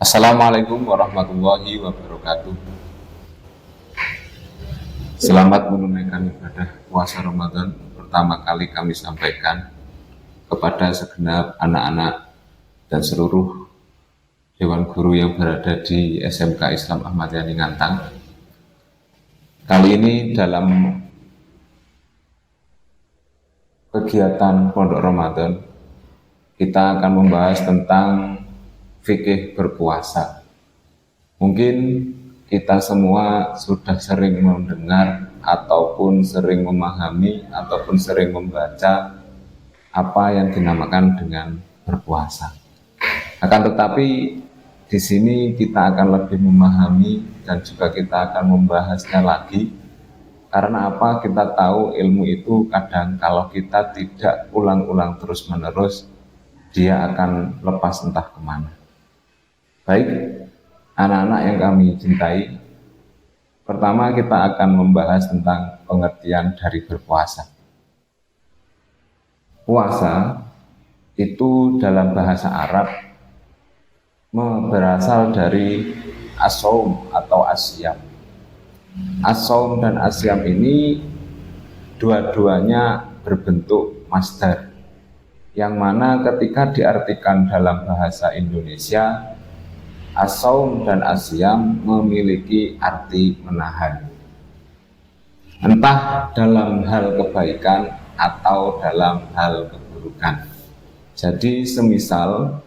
Assalamualaikum warahmatullahi wabarakatuh. Selamat menunaikan ibadah puasa Ramadan. Pertama kali kami sampaikan kepada segenap anak-anak dan seluruh Dewan Guru yang berada di SMK Islam Ahmad Yani Ngantang. Kali ini dalam kegiatan Pondok Ramadan, kita akan membahas tentang fikih berpuasa. Mungkin kita semua sudah sering mendengar ataupun sering memahami ataupun sering membaca apa yang dinamakan dengan berpuasa. Akan tetapi di sini kita akan lebih memahami dan juga kita akan membahasnya lagi. Karena apa? Kita tahu ilmu itu kadang kalau kita tidak ulang-ulang terus-menerus, dia akan lepas entah kemana. Baik, anak-anak yang kami cintai, pertama kita akan membahas tentang pengertian dari berpuasa. Puasa itu dalam bahasa Arab berasal dari as-shaum atau asyam. As-shaum dan asyam ini dua-duanya berbentuk masdar, yang mana ketika diartikan dalam bahasa Indonesia, as-shaum dan asyam memiliki arti menahan, entah dalam hal kebaikan atau dalam hal keburukan. Jadi semisal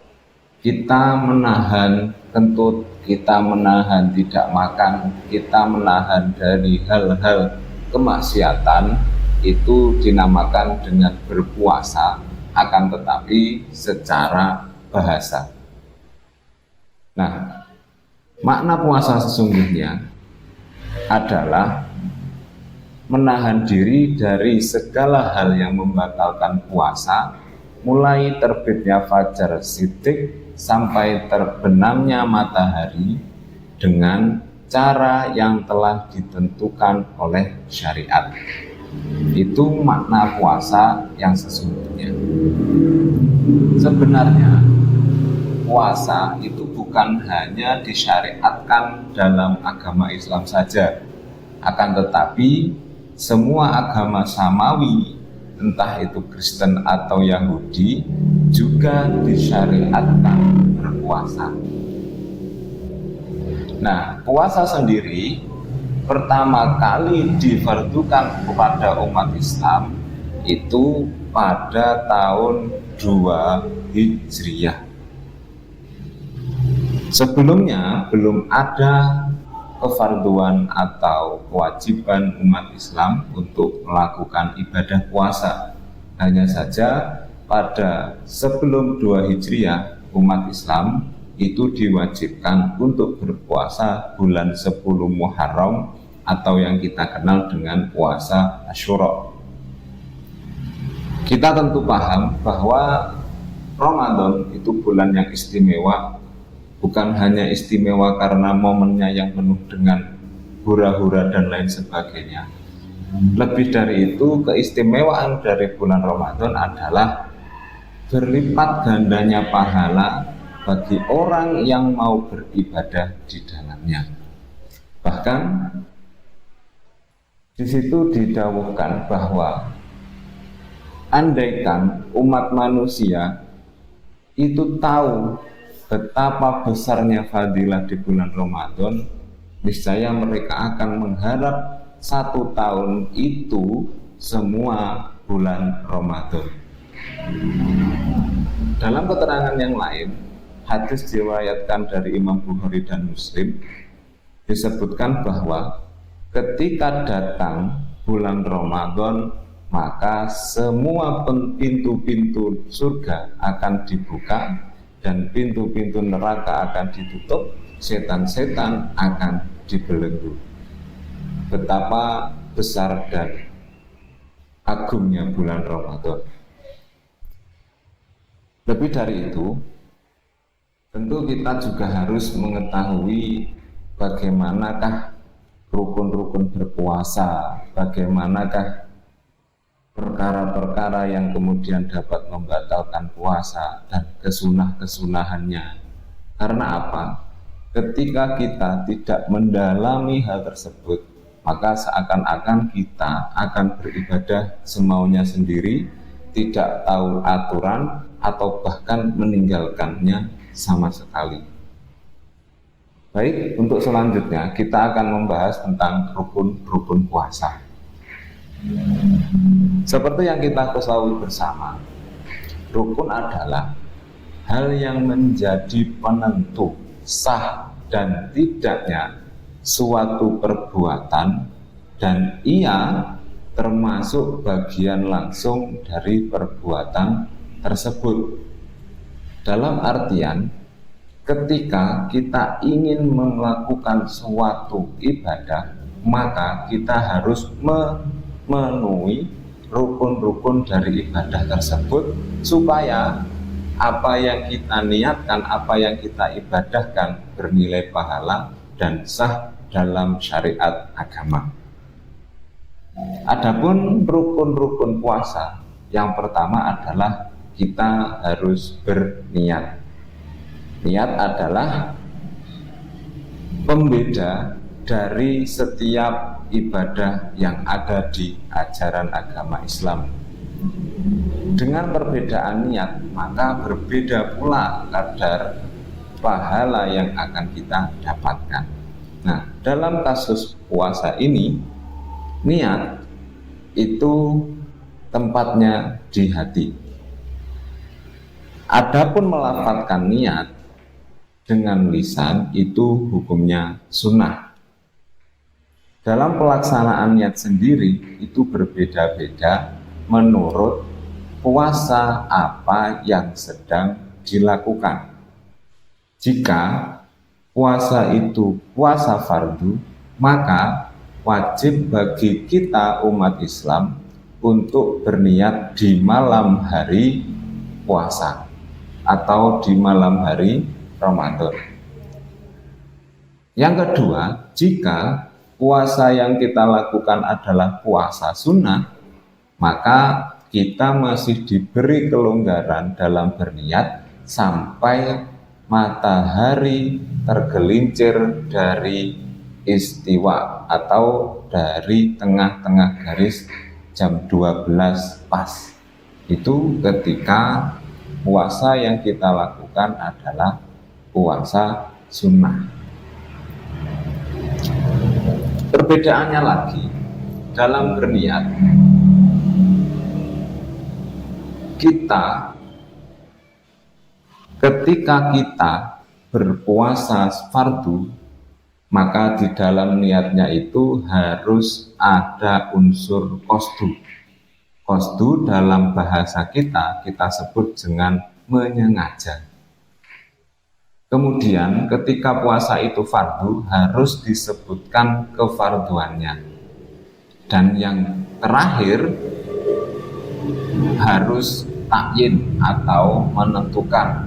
kita menahan kentut, kita menahan tidak makan, kita menahan dari hal-hal kemaksiatan, itu dinamakan dengan berpuasa, akan tetapi secara bahasa. Nah, makna puasa sesungguhnya adalah menahan diri dari segala hal yang membatalkan puasa, mulai terbitnya fajar shiddiq sampai terbenamnya matahari dengan cara yang telah ditentukan oleh syariat. Itu makna puasa yang sesungguhnya. Sebenarnya puasa itu bukan hanya disyariatkan dalam agama Islam saja, akan tetapi semua agama samawi, entah itu Kristen atau Yahudi, juga disyariatkan berpuasa. Nah, puasa sendiri pertama kali difardukan kepada umat Islam itu pada tahun 2 Hijriah. Sebelumnya belum ada kefarduan atau kewajiban umat Islam untuk melakukan ibadah puasa. Hanya saja pada sebelum 2 Hijriah umat Islam itu diwajibkan untuk berpuasa bulan 10 Muharram atau yang kita kenal dengan puasa Asyura. Kita tentu paham bahwa Ramadan itu bulan yang istimewa. Bukan hanya istimewa karena momennya yang penuh dengan hura-hura dan lain sebagainya. Lebih dari itu, keistimewaan dari bulan Ramadan adalah berlipat gandanya pahala bagi orang yang mau beribadah di dalamnya. Bahkan di situ didawuhkan bahwa andaikan umat manusia itu tahu betapa besarnya fadilah di bulan Ramadan, niscaya mereka akan mengharap 1 tahun itu semua bulan Ramadan. Dalam keterangan yang lain, hadis diriwayatkan dari Imam Bukhari dan Muslim, disebutkan bahwa ketika datang bulan Ramadan, maka semua pintu-pintu surga akan dibuka dan pintu-pintu neraka akan ditutup, setan-setan akan dibelenggu. Betapa besar dan agungnya bulan Ramadan. Lebih dari itu, tentu kita juga harus mengetahui bagaimanakah rukun-rukun berpuasa, bagaimanakah perkara-perkara yang kemudian dapat membatalkan puasa dan kesunah-kesunahannya. Karena apa? Ketika kita tidak mendalami hal tersebut, maka seakan-akan kita akan beribadah semaunya sendiri, tidak tahu aturan, atau bahkan meninggalkannya sama sekali. Baik, untuk selanjutnya kita akan membahas tentang rukun-rukun puasa. Seperti yang kita ketahui bersama, rukun adalah hal yang menjadi penentu sah dan tidaknya suatu perbuatan, dan ia termasuk bagian langsung dari perbuatan tersebut. Dalam artian, ketika kita ingin melakukan suatu ibadah, maka kita harus memenuhi rukun-rukun dari ibadah tersebut, supaya apa yang kita niatkan, apa yang kita ibadahkan bernilai pahala dan sah dalam syariat agama. Adapun rukun-rukun puasa, yang pertama adalah kita harus berniat. Niat adalah pembeda dari setiap ibadah yang ada di ajaran agama Islam. Dengan perbedaan niat, maka berbeda pula kadar pahala yang akan kita dapatkan. Nah, dalam kasus puasa ini, niat itu tempatnya di hati. Adapun melafadzkan niat dengan lisan itu hukumnya sunnah. Dalam pelaksanaan niat sendiri itu berbeda-beda menurut puasa apa yang sedang dilakukan. Jika puasa itu puasa fardu, maka wajib bagi kita umat Islam untuk berniat di malam hari puasa atau di malam hari Ramadan. Yang kedua, jika puasa yang kita lakukan adalah puasa sunnah, maka kita masih diberi kelonggaran dalam berniat sampai matahari tergelincir dari istiwa atau dari tengah-tengah garis jam 12 pas. Itu ketika puasa yang kita lakukan adalah puasa sunnah. Perbedaannya lagi dalam berniat, ketika kita berpuasa fardu, maka di dalam niatnya itu harus ada unsur qasdu. Qasdu dalam bahasa kita sebut dengan menyengaja. Kemudian ketika puasa itu fardu, harus disebutkan kefarduannya. Dan yang terakhir, harus takyin atau menentukan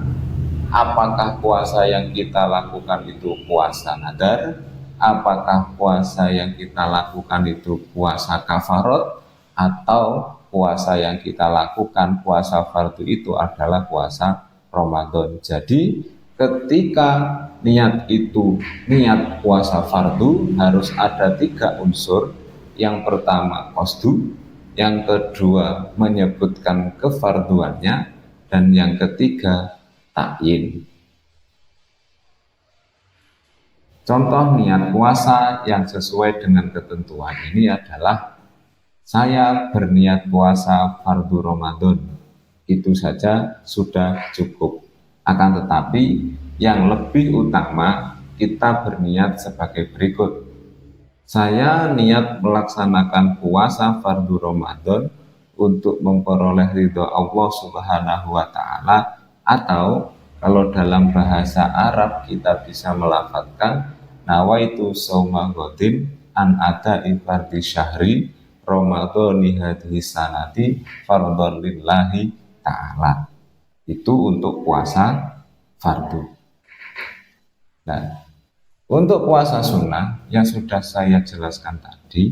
apakah puasa yang kita lakukan itu puasa nadar, apakah puasa yang kita lakukan itu puasa kafarat, atau puasa yang kita lakukan puasa fardu itu adalah puasa Ramadan. Jadi ketika niat itu niat puasa fardu, harus ada 3 unsur. Yang pertama qasdu, yang kedua menyebutkan kefarduannya, dan yang ketiga takyin. Contoh niat puasa yang sesuai dengan ketentuan ini adalah saya berniat puasa fardu Ramadan. Itu saja sudah cukup. Akan tetapi yang lebih utama kita berniat sebagai berikut. Saya niat melaksanakan puasa fardu Ramadan untuk memperoleh ridho Allah Subhanahu wa Ta'ala, atau kalau dalam bahasa Arab kita bisa melafadzkan nawaitu shauma ghadin an ada'i fardhi syahri Ramadhani hadhihi sanati fardhon lillahi ta'ala. Itu untuk puasa fardu. Nah, untuk puasa sunnah yang sudah saya jelaskan tadi,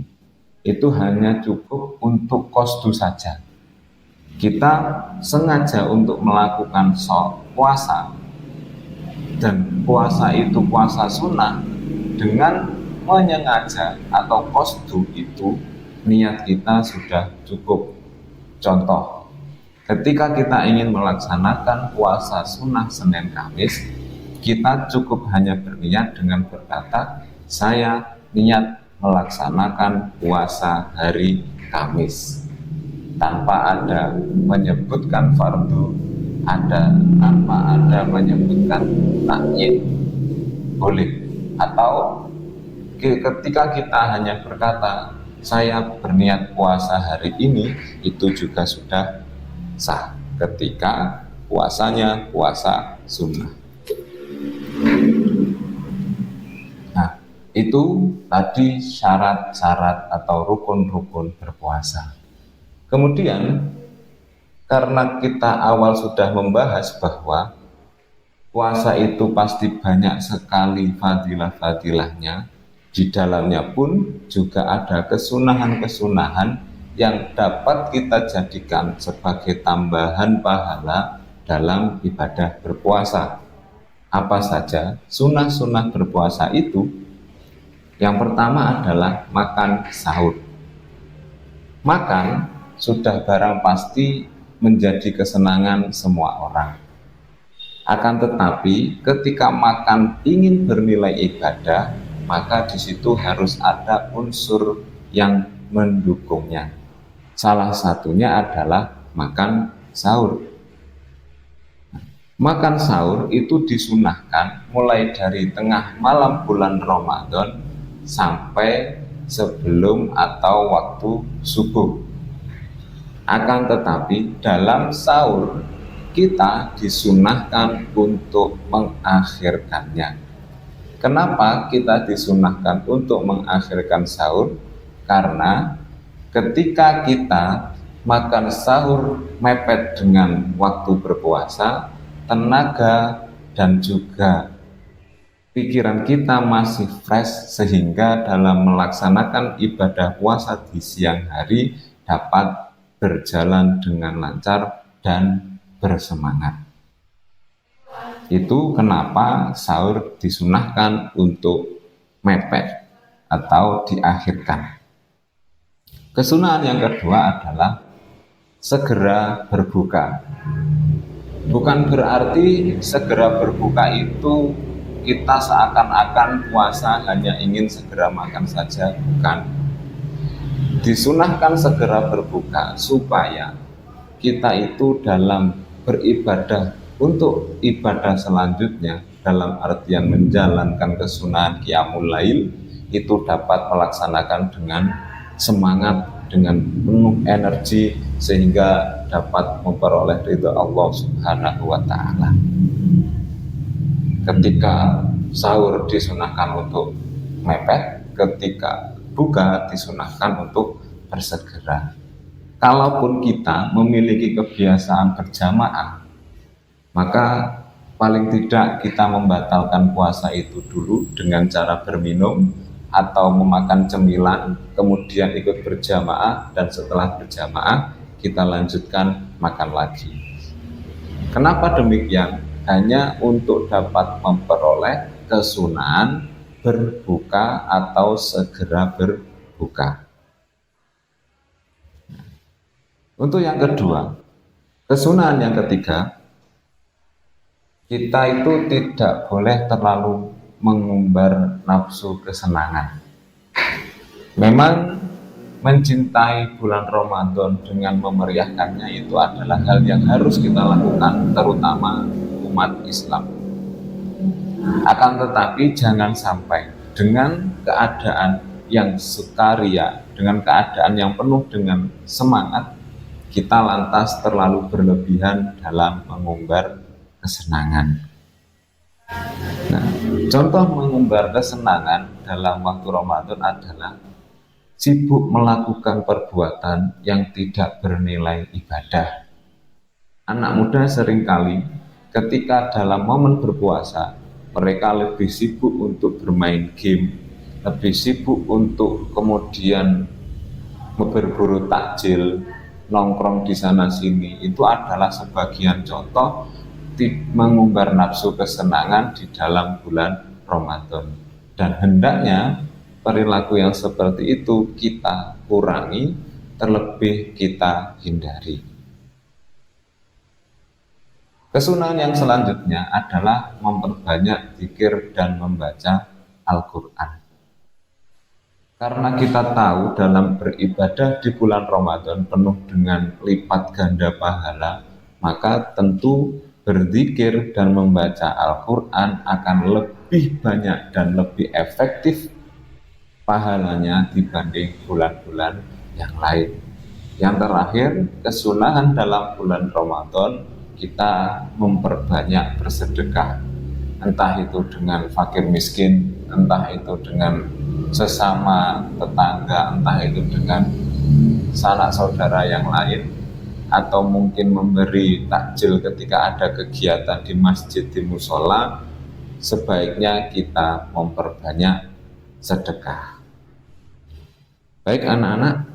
itu hanya cukup untuk qasdu saja. Kita sengaja untuk melakukan puasa dan puasa itu puasa sunnah, dengan menyengaja atau qasdu itu niat kita sudah cukup. Contoh, ketika kita ingin melaksanakan puasa sunnah Senin Kamis, kita cukup hanya berniat dengan berkata, saya niat melaksanakan puasa hari Kamis, tanpa ada menyebutkan fardu, tanpa ada menyebutkan takyid. Boleh. Atau ketika kita hanya berkata, saya berniat puasa hari ini, itu juga sudah sah ketika puasanya puasa sunnah. Nah, itu tadi syarat-syarat atau rukun-rukun berpuasa. Kemudian, karena kita awal sudah membahas bahwa puasa itu pasti banyak sekali fadilah-fadilahnya, di dalamnya pun juga ada kesunahan-kesunahan yang dapat kita jadikan sebagai tambahan pahala dalam ibadah berpuasa. Apa saja sunnah-sunnah berpuasa itu? Yang pertama adalah makan sahur. Makan sudah barang pasti menjadi kesenangan semua orang. Akan tetapi ketika makan ingin bernilai ibadah, maka di situ harus ada unsur yang mendukungnya. Salah satunya adalah makan sahur. Makan sahur itu disunahkan mulai dari tengah malam bulan Ramadan sampai sebelum atau waktu subuh. Akan tetapi dalam sahur kita disunahkan untuk mengakhirkannya. Kenapa kita disunahkan untuk mengakhirkan sahur? Karena ketika kita makan sahur mepet dengan waktu berpuasa, tenaga dan juga pikiran kita masih fresh, sehingga dalam melaksanakan ibadah puasa di siang hari dapat berjalan dengan lancar dan bersemangat. Itu kenapa sahur disunahkan untuk mepet atau diakhirkan. Kesunahan yang kedua adalah segera berbuka. Bukan berarti segera berbuka itu kita seakan-akan puasa hanya ingin segera makan saja, bukan. Disunahkan segera berbuka supaya kita itu dalam beribadah untuk ibadah selanjutnya, dalam artian menjalankan kesunahan qiyamul lail, itu dapat melaksanakan dengan semangat, dengan penuh energi, sehingga dapat memperoleh ridha Allah Subhanahu wa Ta'ala. Ketika sahur disunahkan untuk mepet, ketika buka disunahkan untuk bersegera. Kalaupun kita memiliki kebiasaan berjamaah, maka paling tidak kita membatalkan puasa itu dulu dengan cara berminum atau memakan cemilan, kemudian ikut berjamaah, dan setelah berjamaah kita lanjutkan makan lagi. Kenapa demikian? Hanya untuk dapat memperoleh kesunahan berbuka atau segera berbuka. Untuk yang kedua, kesunahan yang ketiga, kita itu tidak boleh terlalu mengumbar nafsu kesenangan. Memang mencintai bulan Ramadan dengan memeriahkannya itu adalah hal yang harus kita lakukan, terutama umat Islam. Akan tetapi jangan sampai dengan keadaan yang sukaria, dengan keadaan yang penuh dengan semangat, kita lantas terlalu berlebihan dalam mengumbar kesenangan. Nah, contoh mengumbar kesenangan dalam waktu Ramadan adalah sibuk melakukan perbuatan yang tidak bernilai ibadah. Anak muda seringkali ketika dalam momen berpuasa, mereka lebih sibuk untuk bermain game, lebih sibuk untuk kemudian berburu takjil, nongkrong di sana sini. Itu adalah sebagian contoh mengumbar nafsu kesenangan di dalam bulan Ramadan. Dan hendaknya perilaku yang seperti itu kita kurangi, terlebih kita hindari. Kesunahan yang selanjutnya adalah memperbanyak zikir dan membaca Al-Quran. Karena kita tahu dalam beribadah di bulan Ramadan penuh dengan lipat ganda pahala, maka tentu berzikir dan membaca Al-Quran akan lebih banyak dan lebih efektif pahalanya dibanding bulan-bulan yang lain. Yang terakhir, kesunahan dalam bulan Ramadan kita memperbanyak bersedekah, entah itu dengan fakir miskin, entah itu dengan sesama tetangga, entah itu dengan sanak saudara yang lain, atau mungkin memberi takjil ketika ada kegiatan di masjid, di musola. Sebaiknya kita memperbanyak sedekah. Baik anak-anak,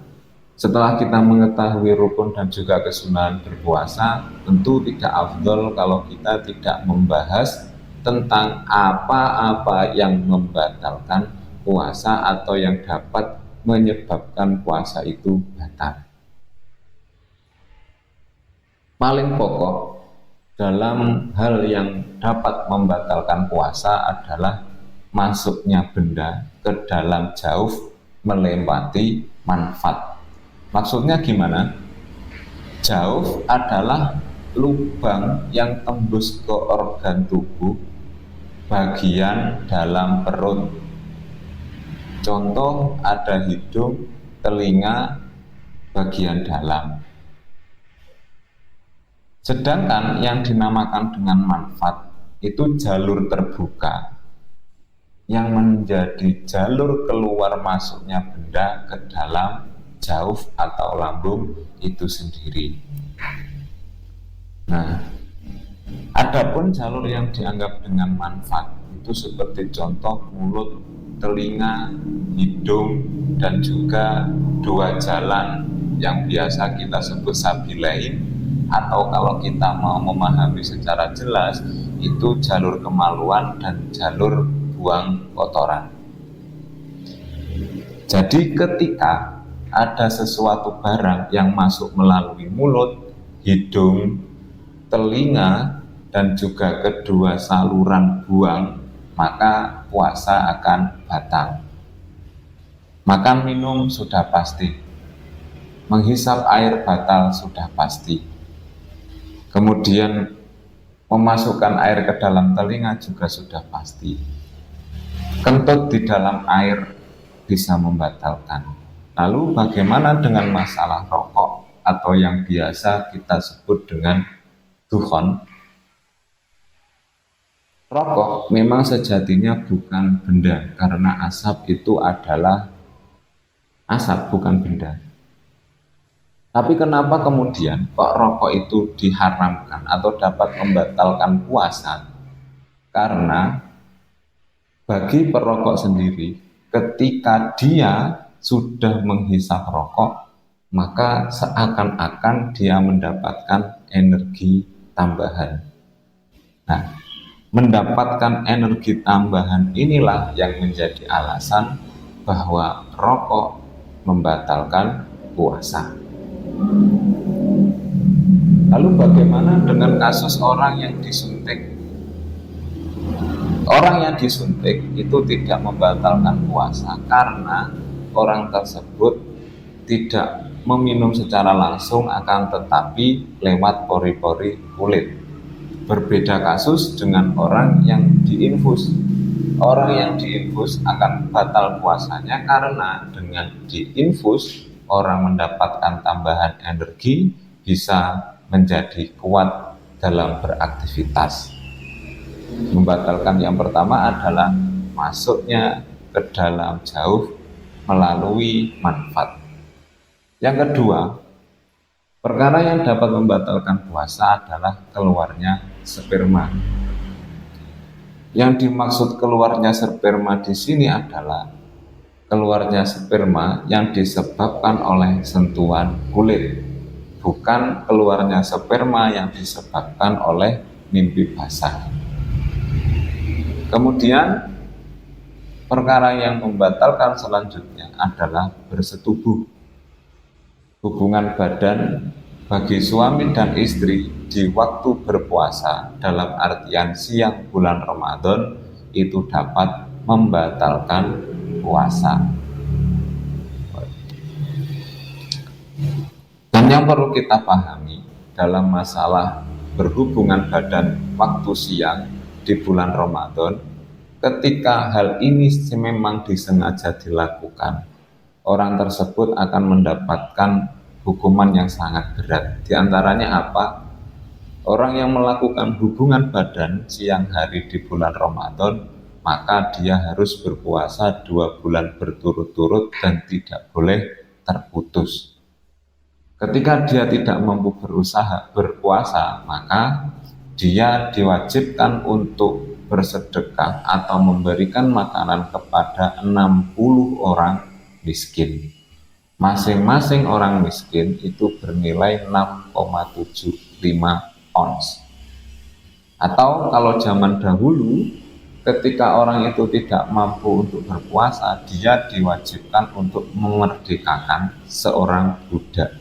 setelah kita mengetahui rukun dan juga kesunahan berpuasa, tentu tidak afdol kalau kita tidak membahas tentang apa-apa yang membatalkan puasa atau yang dapat menyebabkan puasa itu batal. Paling pokok dalam hal yang dapat membatalkan puasa adalah masuknya benda ke dalam jauf melewati manfaat. Maksudnya gimana? Jauf adalah lubang yang tembus ke organ tubuh bagian dalam perut. Contoh ada hidung, telinga, bagian dalam. Sedangkan yang dinamakan dengan manfaat itu jalur terbuka yang menjadi jalur keluar masuknya benda ke dalam jauf atau lambung itu sendiri. Nah, adapun jalur yang dianggap dengan manfaat itu seperti contoh mulut, telinga, hidung, dan juga dua jalan yang biasa kita sebut sabilain, atau kalau kita mau memahami secara jelas itu jalur kemaluan dan jalur buang kotoran. Jadi ketika ada sesuatu barang yang masuk melalui mulut, hidung, telinga, dan juga kedua saluran buang, maka puasa akan batal. Makan minum sudah pasti, menghisap air batal sudah pasti, kemudian memasukkan air ke dalam telinga juga sudah pasti. Kentut di dalam air bisa membatalkan. Lalu bagaimana dengan masalah rokok atau yang biasa kita sebut dengan dukhon? Rokok memang sejatinya bukan benda, karena asap itu adalah asap, bukan benda. Tapi kenapa kemudian kok rokok itu diharamkan atau dapat membatalkan puasa? Karena bagi perokok sendiri, ketika dia sudah menghisap rokok, maka seakan-akan dia mendapatkan energi tambahan. Nah, mendapatkan energi tambahan inilah yang menjadi alasan bahwa rokok membatalkan puasa. Lalu bagaimana dengan kasus orang yang disuntik? Orang yang disuntik itu tidak membatalkan puasa karena orang tersebut tidak meminum secara langsung, akan tetapi lewat pori-pori kulit. Berbeda kasus dengan orang yang diinfus. Orang yang diinfus akan batal puasanya karena dengan diinfus orang mendapatkan tambahan energi, bisa menjadi kuat dalam beraktivitas. Membatalkan yang pertama adalah masuknya ke dalam jauf melalui manfaat. Yang kedua, perkara yang dapat membatalkan puasa adalah keluarnya sperma. Yang dimaksud keluarnya sperma di sini adalah keluarnya sperma yang disebabkan oleh sentuhan kulit, bukan keluarnya sperma yang disebabkan oleh mimpi basah. Kemudian perkara yang membatalkan selanjutnya adalah bersetubuh. Hubungan badan bagi suami dan istri di waktu berpuasa dalam artian siang bulan Ramadan itu dapat membatalkan puasa. Dan yang perlu kita pahami dalam masalah berhubungan badan waktu siang di bulan Ramadan, ketika hal ini memang disengaja dilakukan, orang tersebut akan mendapatkan hukuman yang sangat berat. Di antaranya apa? Orang yang melakukan hubungan badan siang hari di bulan Ramadan, maka dia harus berpuasa 2 bulan berturut-turut dan tidak boleh terputus. Ketika dia tidak mampu berusaha berpuasa, maka dia diwajibkan untuk bersedekah atau memberikan makanan kepada 60 orang miskin. Masing-masing orang miskin itu bernilai 6,75 ons. Atau kalau zaman dahulu, ketika orang itu tidak mampu untuk berpuasa, dia diwajibkan untuk memerdekakan seorang budak.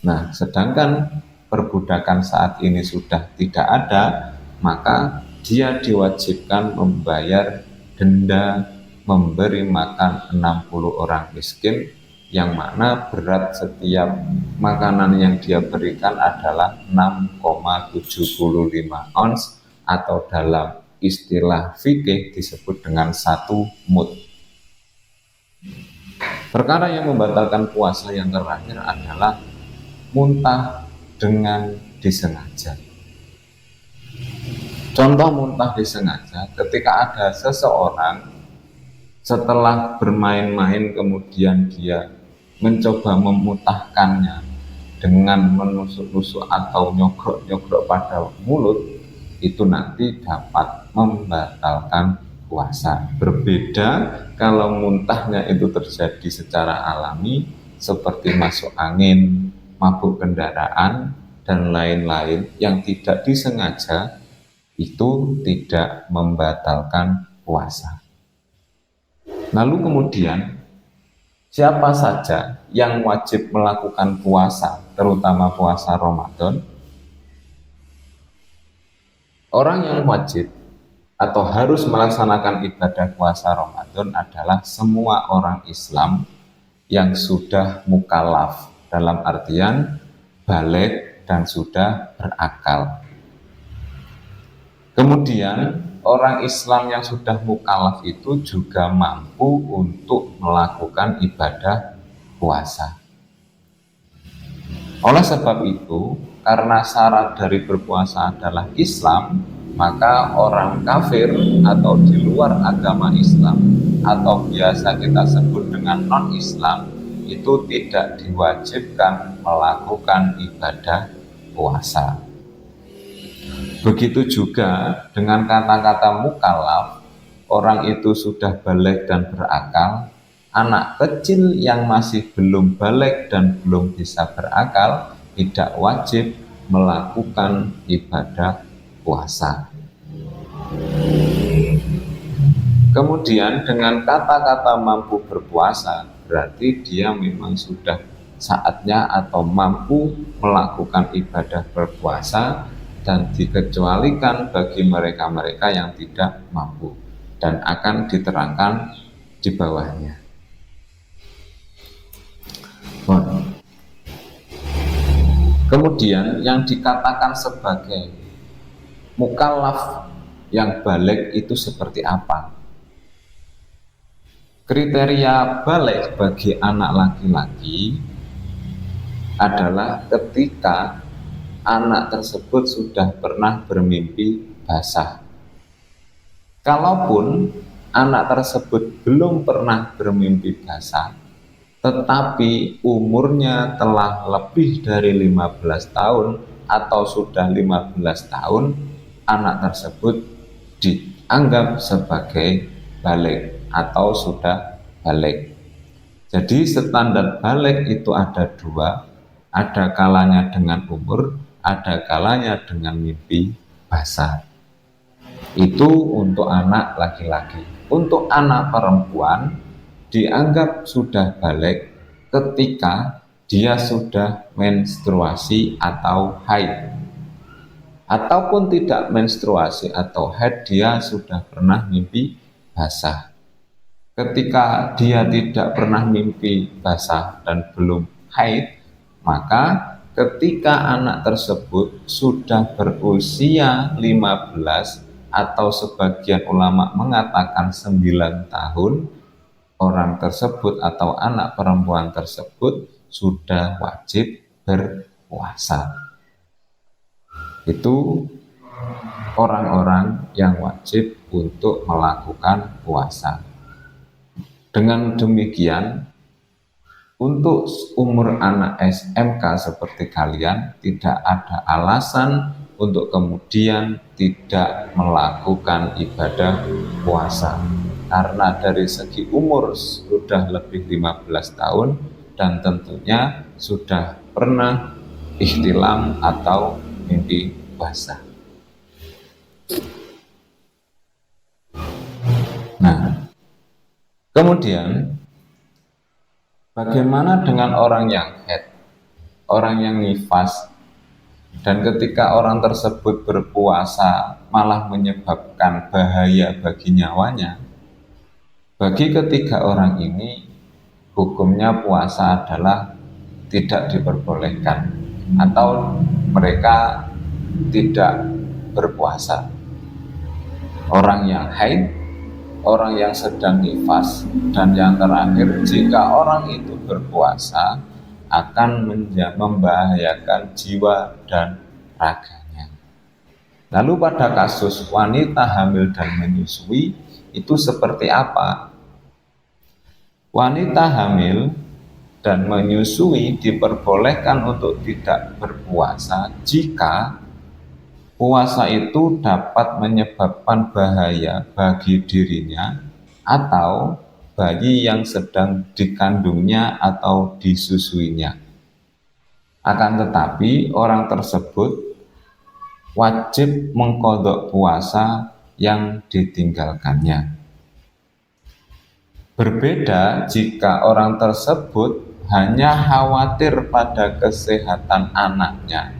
Nah, sedangkan perbudakan saat ini sudah tidak ada, maka dia diwajibkan membayar denda memberi makan 60 orang miskin, yang mana berat setiap makanan yang dia berikan adalah 6,75 ons atau dalam istilah fikih disebut dengan 1 mud. Perkara yang membatalkan puasa yang terakhir adalah muntah dengan disengaja. Contoh muntah disengaja ketika ada seseorang setelah bermain-main kemudian dia mencoba memuntahkannya dengan menusuk-nusuk atau nyogrok-nyogrok pada mulut, itu nanti dapat membatalkan puasa. Berbeda kalau muntahnya itu terjadi secara alami seperti masuk angin, mabuk kendaraan, dan lain-lain yang tidak disengaja, itu tidak membatalkan puasa. Lalu kemudian, siapa saja yang wajib melakukan puasa, terutama puasa Ramadan? Orang yang wajib atau harus melaksanakan ibadah puasa Ramadan adalah semua orang Islam yang sudah mukallaf, dalam artian balik dan sudah berakal. Kemudian orang Islam yang sudah mukallaf itu juga mampu untuk melakukan ibadah puasa. Oleh sebab itu, karena syarat dari berpuasa adalah Islam, maka orang kafir atau di luar agama Islam atau biasa kita sebut dengan non-Islam itu tidak diwajibkan melakukan ibadah puasa. Begitu juga dengan kata-kata mukallaf, orang itu sudah balik dan berakal. Anak kecil yang masih belum balik dan belum bisa berakal tidak wajib melakukan ibadah puasa. Kemudian dengan kata-kata mampu berpuasa, berarti dia memang sudah saatnya atau mampu melakukan ibadah berpuasa dan dikecualikan bagi mereka-mereka yang tidak mampu, dan akan diterangkan di bawahnya. Kemudian yang dikatakan sebagai mukallaf yang balik itu seperti apa? Kriteria balik bagi anak laki-laki adalah ketika anak tersebut sudah pernah bermimpi basah. Kalaupun anak tersebut belum pernah bermimpi basah, tetapi umurnya telah lebih dari 15 tahun atau sudah 15 tahun, anak tersebut dianggap sebagai balik atau sudah balik. Jadi standar balik itu ada dua, ada kalanya dengan umur, ada kalanya dengan mimpi basah. Itu untuk anak laki-laki. Untuk anak perempuan dianggap sudah balik ketika dia sudah menstruasi atau haid. Ataupun tidak menstruasi atau haid, dia sudah pernah mimpi basah. Ketika dia tidak pernah mimpi basah dan belum haid, maka ketika anak tersebut sudah berusia 15 atau sebagian ulama mengatakan 9 tahun, orang tersebut atau anak perempuan tersebut sudah wajib berpuasa. Itu orang-orang yang wajib untuk melakukan puasa. Dengan demikian, untuk umur anak SMK seperti kalian tidak ada alasan untuk kemudian tidak melakukan ibadah puasa. Karena dari segi umur sudah lebih 15 tahun dan tentunya sudah pernah ihtilam atau mimpi basah. Nah, kemudian bagaimana dengan orang yang haid, orang yang nifas, dan ketika orang tersebut berpuasa malah menyebabkan bahaya bagi nyawanya? Bagi ketiga orang ini, hukumnya puasa adalah tidak diperbolehkan atau mereka tidak berpuasa. Orang yang haid, orang yang sedang nifas, dan yang terakhir, jika orang itu berpuasa akan membahayakan jiwa dan raganya. Lalu pada kasus wanita hamil dan menyusui itu seperti apa? Wanita hamil dan menyusui diperbolehkan untuk tidak berpuasa jika puasa itu dapat menyebabkan bahaya bagi dirinya atau bayi yang sedang dikandungnya atau disusuinya. Akan tetapi orang tersebut wajib mengqadha puasa yang ditinggalkannya. Berbeda jika orang tersebut hanya khawatir pada kesehatan anaknya,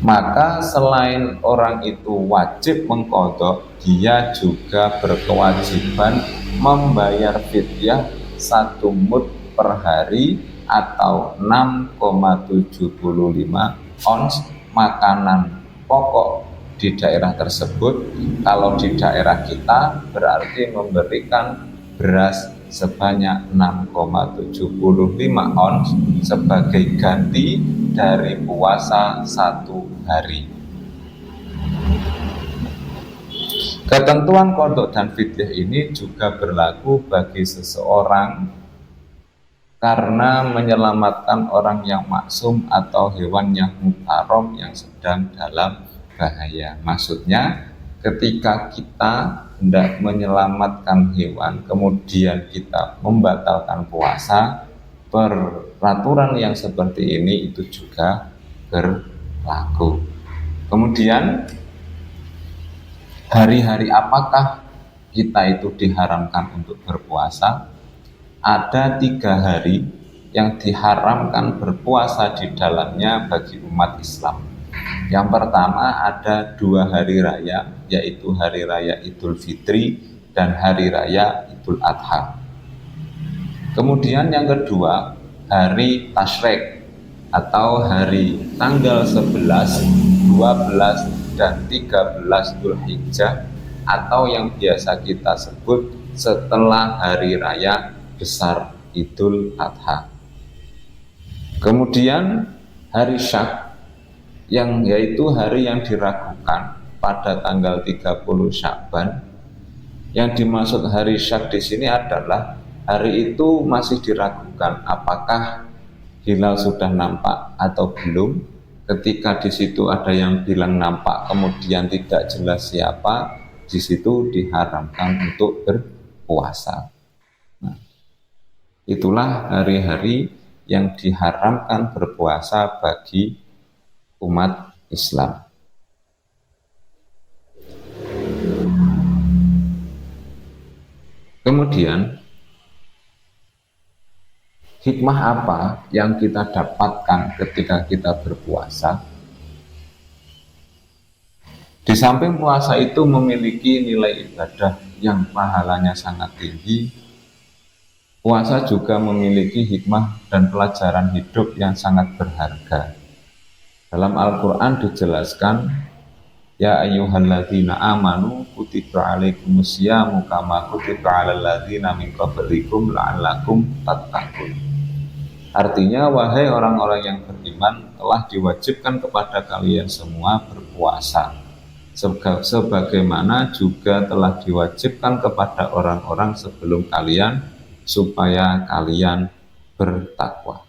maka selain orang itu wajib mengqadha, dia juga berkewajiban membayar fidyah 1 mud per hari atau 6,75 ons makanan pokok di daerah tersebut. Kalau di daerah kita berarti memberikan beras sebanyak 6,75 ons sebagai ganti dari puasa 1 hari. Ketentuan qadha dan fidyah ini juga berlaku bagi seseorang karena menyelamatkan orang yang maksum atau hewan yang muhtaram yang sedang dalam bahaya. Maksudnya, ketika kita hendak menyelamatkan hewan, kemudian kita membatalkan puasa, peraturan yang seperti ini itu juga berlaku. Kemudian, hari-hari apakah kita itu diharamkan untuk berpuasa? Ada 3 hari yang diharamkan berpuasa di dalamnya bagi umat Islam. Yang pertama ada 2 hari raya, yaitu hari raya Idul Fitri dan hari raya Idul Adha. Kemudian yang kedua, hari Tasyrik atau hari tanggal 11, 12, dan 13 Dzulhijjah atau yang biasa kita sebut setelah hari raya besar Idul Adha. Kemudian hari Syak, yang yaitu hari yang diragukan pada tanggal 30 Sya'ban. Yang dimaksud hari Syak di sini adalah hari itu masih diragukan apakah hilal sudah nampak atau belum. Ketika di situ ada yang bilang nampak kemudian tidak jelas siapa, di situ diharamkan untuk berpuasa. Nah, itulah hari-hari yang diharamkan berpuasa bagi umat Islam. Kemudian hikmah apa yang kita dapatkan ketika kita berpuasa? Di samping puasa itu memiliki nilai ibadah yang pahalanya sangat tinggi, puasa juga memiliki hikmah dan pelajaran hidup yang sangat berharga. Dalam Al-Quran dijelaskan, ya ayyuhalladzina amanu kutiba alaikumusyamu kama kutiba alal ladzina min qablikum la'allakum tattaqun. Artinya, wahai orang-orang yang beriman, telah diwajibkan kepada kalian semua berpuasa, sebagaimana juga telah diwajibkan kepada orang-orang sebelum kalian, supaya kalian bertakwa.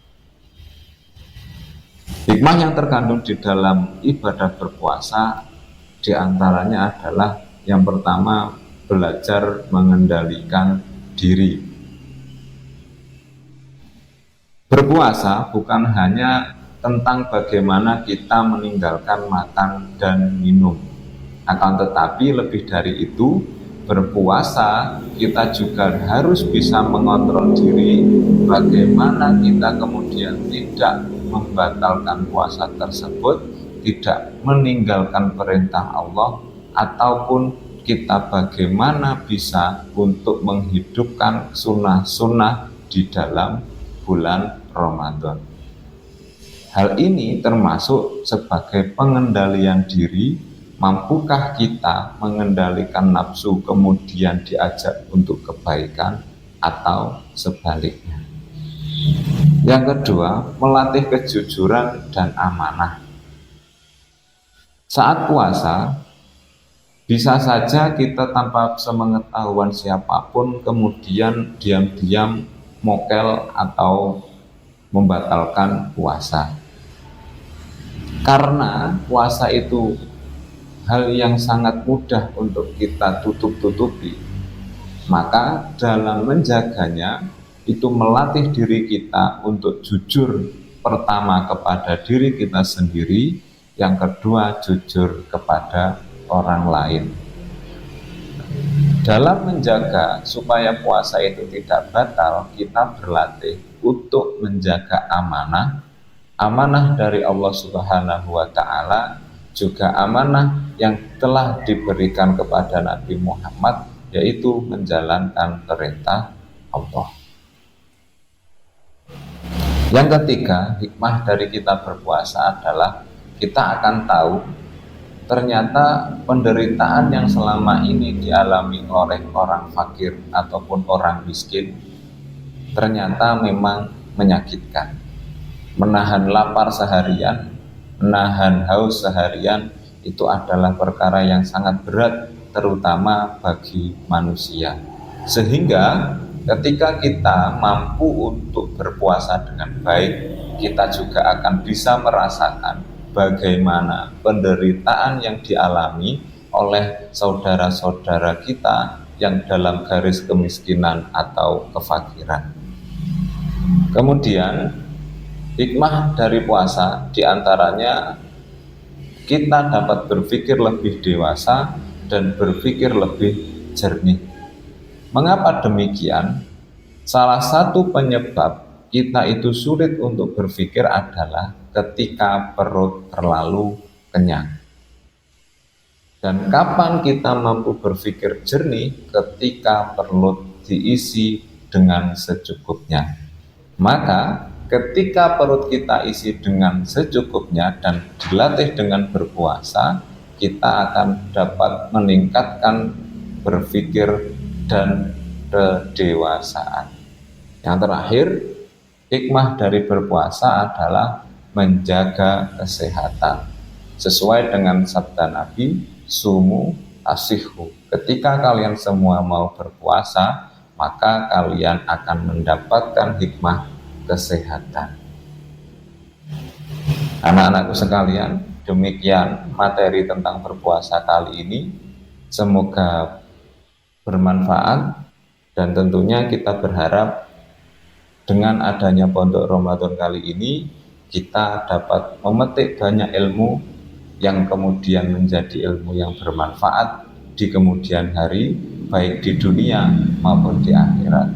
Hikmah yang terkandung di dalam ibadah berpuasa diantaranya adalah yang pertama, belajar mengendalikan diri. Berpuasa bukan hanya tentang bagaimana kita meninggalkan makan dan minum, akan tetapi lebih dari itu, berpuasa kita juga harus bisa mengontrol diri bagaimana kita kemudian tidak membatalkan puasa tersebut, tidak meninggalkan perintah Allah, ataupun kita bagaimana bisa untuk menghidupkan sunnah-sunnah di dalam bulan Ramadan. Hal ini termasuk sebagai pengendalian diri. Mampukah kita mengendalikan nafsu kemudian diajak untuk kebaikan, atau sebaliknya? Yang kedua, melatih kejujuran dan amanah. Saat puasa, bisa saja kita tanpa sepengetahuan siapapun kemudian diam-diam mokel atau membatalkan puasa. Karena puasa itu hal yang sangat mudah untuk kita tutup-tutupi, maka dalam menjaganya itu melatih diri kita untuk jujur, pertama kepada diri kita sendiri, yang kedua jujur kepada orang lain. Dalam menjaga supaya puasa itu tidak batal, kita berlatih untuk menjaga amanah, amanah dari Allah Subhanahu wa Ta'ala, juga amanah yang telah diberikan kepada Nabi Muhammad, yaitu menjalankan perintah Allah. Yang ketiga, hikmah dari kita berpuasa adalah kita akan tahu ternyata penderitaan yang selama ini dialami oleh orang fakir ataupun orang miskin ternyata memang menyakitkan. Menahan lapar seharian, menahan haus seharian itu adalah perkara yang sangat berat, terutama bagi manusia. Sehingga ketika kita mampu untuk berpuasa dengan baik, kita juga akan bisa merasakan bagaimana penderitaan yang dialami oleh saudara-saudara kita yang dalam garis kemiskinan atau kefakiran. Kemudian hikmah dari puasa diantaranya kita dapat berpikir lebih dewasa dan berpikir lebih jernih. Mengapa demikian? Salah satu penyebab kita itu sulit untuk berpikir adalah ketika perut terlalu kenyang. Dan kapan kita mampu berpikir jernih? Ketika perut diisi dengan secukupnya. Maka ketika perut kita isi dengan secukupnya dan dilatih dengan berpuasa, kita akan dapat meningkatkan berpikir dan kedewasaan. Yang terakhir, hikmah dari berpuasa adalah menjaga kesehatan. Sesuai dengan sabda Nabi, sumu tasihhu. Ketika kalian semua mau berpuasa, maka kalian akan mendapatkan hikmah kesehatan. Anak-anakku sekalian, demikian materi tentang berpuasa kali ini. Semoga bermanfaat, dan tentunya kita berharap dengan adanya Pondok Ramadan kali ini kita dapat memetik banyak ilmu yang kemudian menjadi ilmu yang bermanfaat di kemudian hari, baik di dunia maupun di akhirat.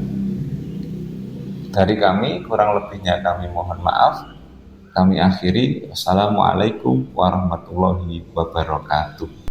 Dari kami, kurang lebihnya kami mohon maaf. Kami akhiri. Wassalamualaikum warahmatullahi wabarakatuh.